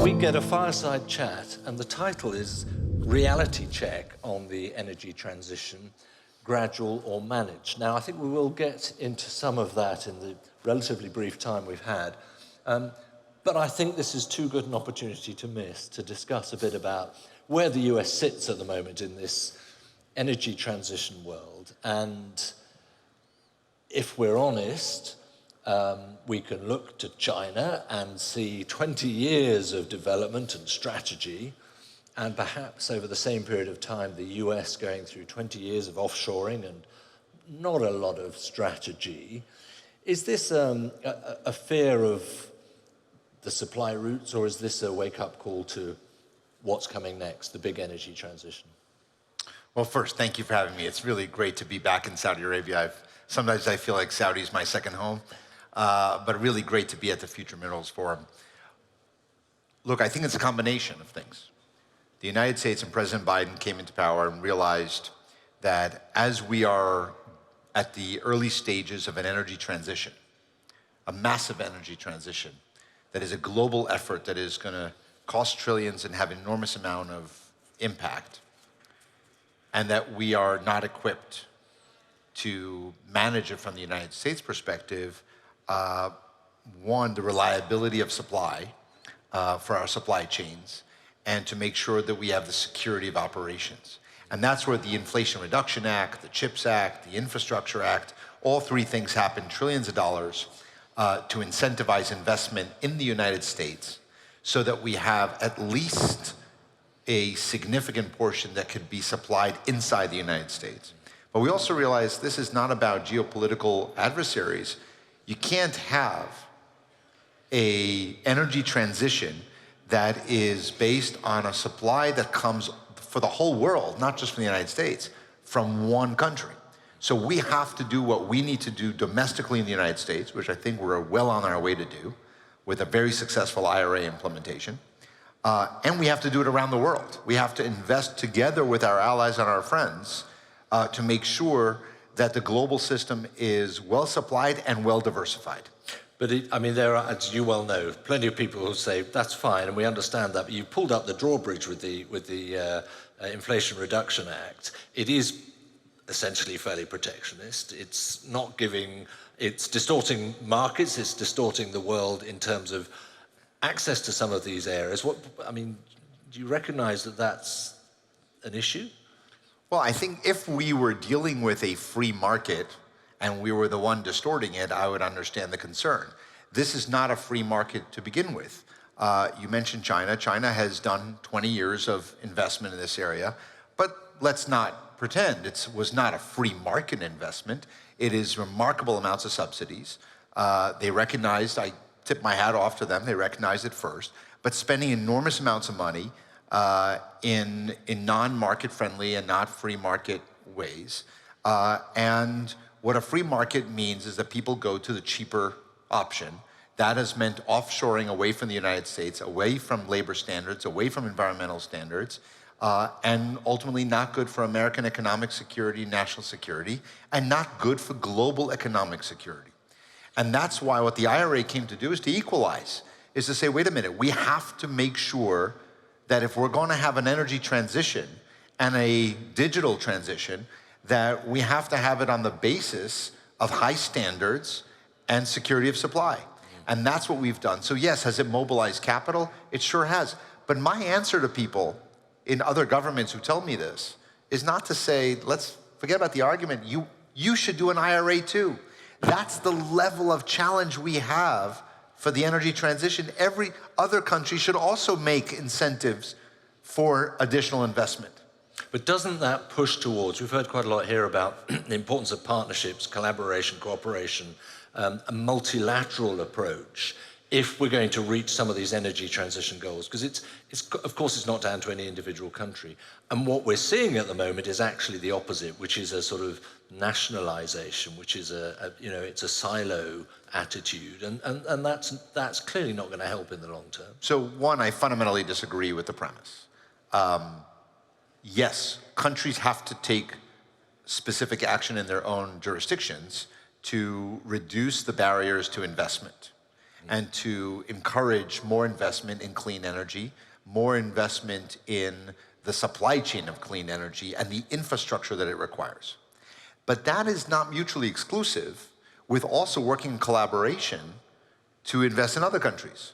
We get a fireside chat, and the title is Reality Check on the Energy Transition, Gradual or Managed. Now, I think we will get into some of that in the relatively brief time we've had, but I think this is too good an opportunity to miss, to discuss a bit about where the US sits at the moment in this energy transition world. And if we're honest, we can look to China and see 20 years of development and strategy, and perhaps over the same period of time, the US going through 20 years of offshoring and not a lot of strategy. Is this a fear of the supply routes, or is this a wake-up call to what's coming next, the big energy transition? Well, first, thank you for having me. It's really great to be back in Saudi Arabia. Sometimes I feel like Saudi is my second home, but really great to be at the Future Minerals Forum. Look, I think it's a combination of things. The United States and President Biden came into power and realized that as we are at the early stages of an energy transition, a massive energy transition, that is a global effort that is going to cost trillions and have an enormous amount of impact, and that we are not equipped to manage it from the United States perspective. One, the reliability of supply for our supply chains, and to make sure that we have the security of operations. And that's where the Inflation Reduction Act, the CHIPS Act, the Infrastructure Act, all three things happen, trillions of dollars, to incentivize investment in the United States so that we have at least a significant portion that could be supplied inside the United States. But we also realize this is not about geopolitical adversaries. You can't have an energy transition that is based on a supply that comes for the whole world, not just from the United States, from one country. So we have to do what we need to do domestically in the United States, which I think we're well on our way to do with a very successful IRA implementation. And we have to do it around the world. We have to invest together with our allies and our friends to make sure that the global system is well supplied and well diversified. But I mean, there are, as you well know, plenty of people who say that's fine, and we understand that. But you pulled up the drawbridge with the Inflation Reduction Act. It is essentially fairly protectionist. It's not giving. It's distorting markets. It's distorting the world in terms of access to some of these areas. I mean, do you recognize that that's an issue? Well, I think if we were dealing with a free market and we were the one distorting it, I would understand the concern. This is not a free market to begin with. You mentioned China. China has done 20 years of investment in this area, but let's not pretend it was not a free market investment. It is remarkable amounts of subsidies. They recognized, I tip my hat off to them, they recognized it first, but spending enormous amounts of money in non-market friendly and not free market ways. And what a free market means is that people go to the cheaper option. That has meant offshoring away from the United States, away from labor standards, away from environmental standards, and ultimately not good for American economic security, national security, and not good for global economic security. And that's why what the IRA came to do is to equalize, is to say, wait a minute, we have to make sure that if we're going to have an energy transition and a digital transition, that we have to have it on the basis of high standards and security of supply. And that's what we've done. So yes, has it mobilized capital? It sure has. But my answer to people in other governments who tell me this is not to say, let's forget about the argument, you should do an IRA too. That's the level of challenge we have for the energy transition. Every other country should also make incentives for additional investment. But doesn't that push towards, we've heard quite a lot here about the importance of partnerships, collaboration, cooperation, a multilateral approach if we're going to reach some of these energy transition goals, because it's of course it's not down to any individual country. And what we're seeing at the moment is actually the opposite, which is a sort of nationalization, which is it's a silo attitude, and that's clearly not going to help in the long term. So one, I fundamentally disagree with the premise. Yes, countries have to take specific action in their own jurisdictions to reduce the barriers to investment. and to encourage more investment in clean energy, more investment in the supply chain of clean energy and the infrastructure that it requires. But that is not mutually exclusive with also working in collaboration to invest in other countries.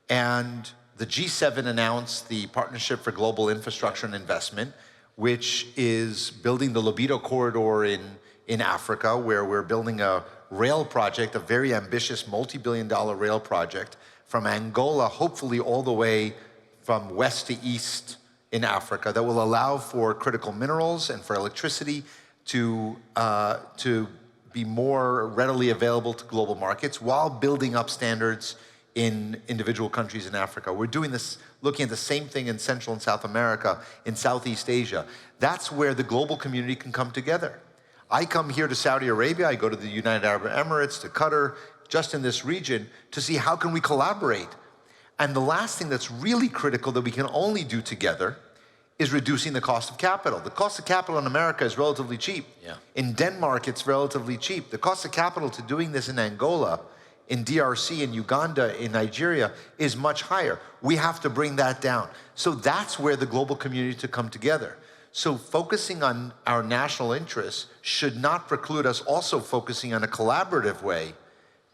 And the G7 announced the Partnership for Global Infrastructure and Investment, which is building the Libido corridor in Africa, where we're building a rail project, a very ambitious multi-billion-dollar rail project from Angola, hopefully all the way from west to east in Africa, that will allow for critical minerals and for electricity to be more readily available to global markets while building up standards in individual countries in Africa. We're doing this, looking at the same thing in Central and South America, in Southeast Asia. That's where the global community can come together. I come here to Saudi Arabia, I go to the United Arab Emirates, to Qatar, just in this region, to see how can we collaborate. And the last thing that's really critical that we can only do together is reducing the cost of capital. The cost of capital in America is relatively cheap. Yeah. In Denmark, it's relatively cheap. The cost of capital to doing this in Angola, in DRC, in Uganda, in Nigeria, is much higher. We have to bring that down. So that's where the global community to come together. So focusing on our national interests should not preclude us also focusing on a collaborative way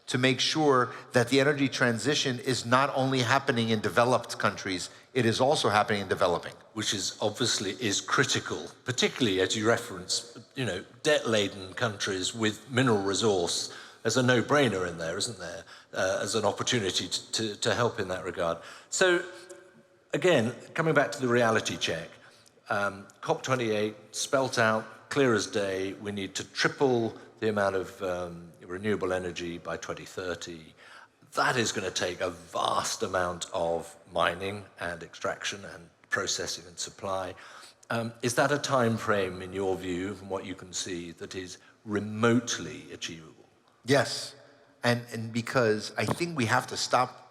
to make sure that the energy transition is not only happening in developed countries, it is also happening in developing. Which is obviously is critical, particularly as you reference, debt-laden countries with mineral resource. There's a no-brainer in there, isn't there, as an opportunity to help in that regard. So again, coming back to the reality check, COP28 spelt out clear as day, we need to triple the amount of renewable energy by 2030. That is going to take a vast amount of mining and extraction and processing and supply. Is that a time frame, in your view, from what you can see, that is remotely achievable? Yes, and because I think we have to stop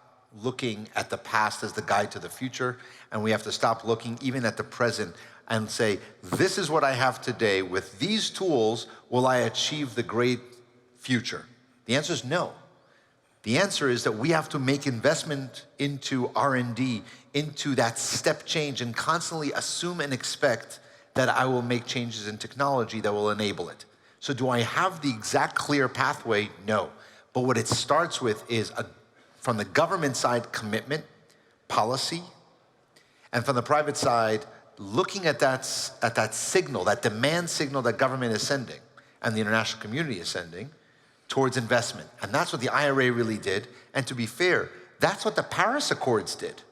looking at the past as the guide to the future, and we have to stop looking even at the present and say, this is what I have today. With these tools, will I achieve the great future? The answer is no. The answer is that we have to make investment into R&D, into that step change, and constantly assume and expect that I will make changes in technology that will enable it. So do I have the exact clear pathway? No. But what it starts with is, from the government side, commitment, policy, and from the private side, looking at that signal, that demand signal that government is sending and the international community is sending towards investment. And that's what the IRA really did. And to be fair, that's what the Paris Accords did.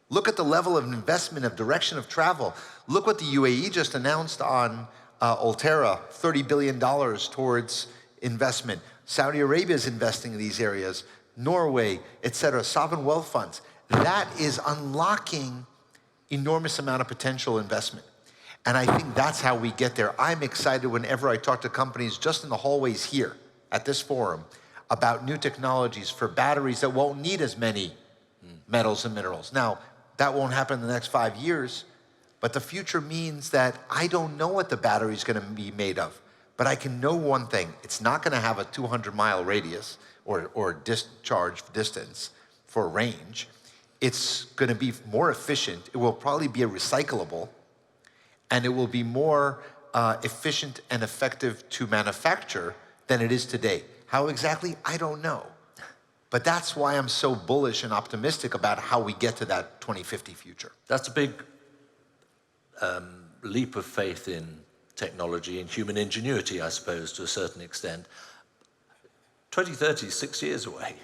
Look at the level of investment, of direction of travel. Look what the UAE just announced on Altera, $30 billion towards investment. Saudi Arabia is investing in these areas, Norway, et cetera, sovereign wealth funds. That is unlocking enormous amount of potential investment. And I think that's how we get there. I'm excited whenever I talk to companies just in the hallways here at this forum about new technologies for batteries that won't need as many metals and minerals. Now, that won't happen in the next 5 years, but the future means that I don't know what the battery is going to be made of, but I can know one thing. It's not going to have a 200-mile radius or discharge distance for range. It's going to be more efficient. It will probably be a recyclable, and it will be more efficient and effective to manufacture than it is today. How exactly? I don't know. But that's why I'm so bullish and optimistic about how we get to that 2050 future. That's a big leap of faith in technology and human ingenuity, I suppose, to a certain extent. 2030 is 6 years away.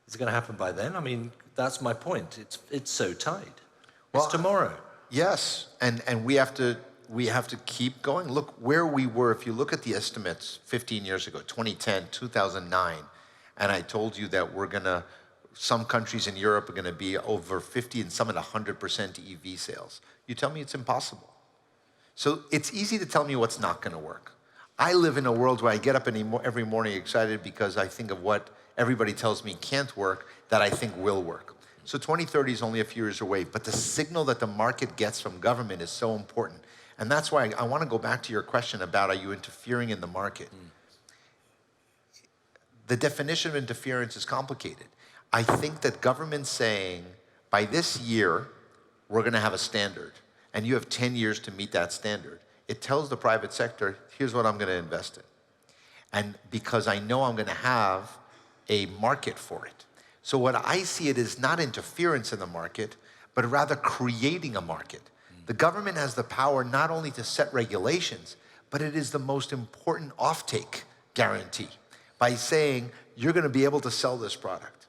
Is it going to happen by then? I mean, that's my point. It's so tight. It's tomorrow. Yes, and we have to keep going. Look where we were. If you look at the estimates 15 years ago, 2010, 2009, and I told you that some countries in Europe are going to be over 50 and some at 100% EV sales. You tell me it's impossible. So it's easy to tell me what's not going to work. I live in a world where I get up every morning excited because I think of what everybody tells me can't work that I think will work. So 2030 is only a few years away, but the signal that the market gets from government is so important. And that's why I want to go back to your question about, are you interfering in the market? The definition of interference is complicated. I think that government saying, by this year, we're going to have a standard, and you have 10 years to meet that standard, it tells the private sector, here's what I'm going to invest in. And because I know I'm going to have a market for it. So what I see it is not interference in the market, but rather creating a market. The government has the power not only to set regulations, but it is the most important offtake guarantee by saying, you're going to be able to sell this product.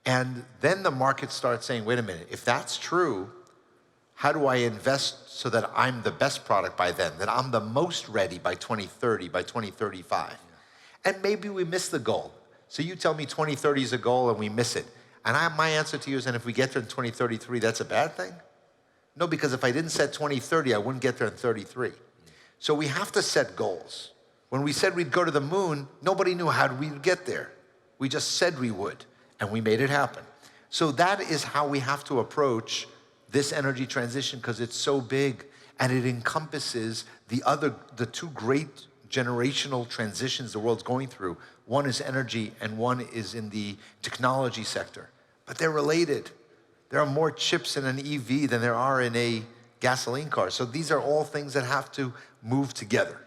And then the market starts saying, wait a minute, if that's true, how do I invest so that I'm the best product by then, that I'm the most ready by 2030, by 2035? Yeah. And maybe we miss the goal. So you tell me 2030 is a goal and we miss it. And my answer to you is, and if we get there in 2033, that's a bad thing? No, because if I didn't set 2030, I wouldn't get there in 33. So we have to set goals. When we said we'd go to the moon, nobody knew how we'd get there. We just said we would, and we made it happen. So that is how we have to approach this energy transition, because it's so big and it encompasses the two great generational transitions the world's going through. One is energy and one is in the technology sector, but they're related. There are more chips in an EV than there are in a gasoline car. So these are all things that have to move together.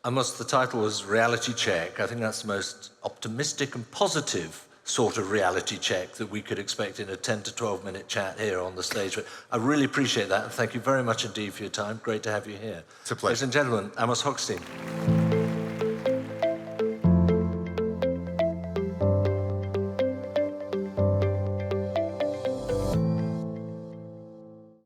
Amos, the title was Reality Check. I think that's the most optimistic and positive sort of reality check that we could expect in a 10 to 12 minute chat here on the stage. But I really appreciate that, and thank you very much indeed for your time. Great to have you here. It's a pleasure. Ladies and gentlemen, Amos Hochstein.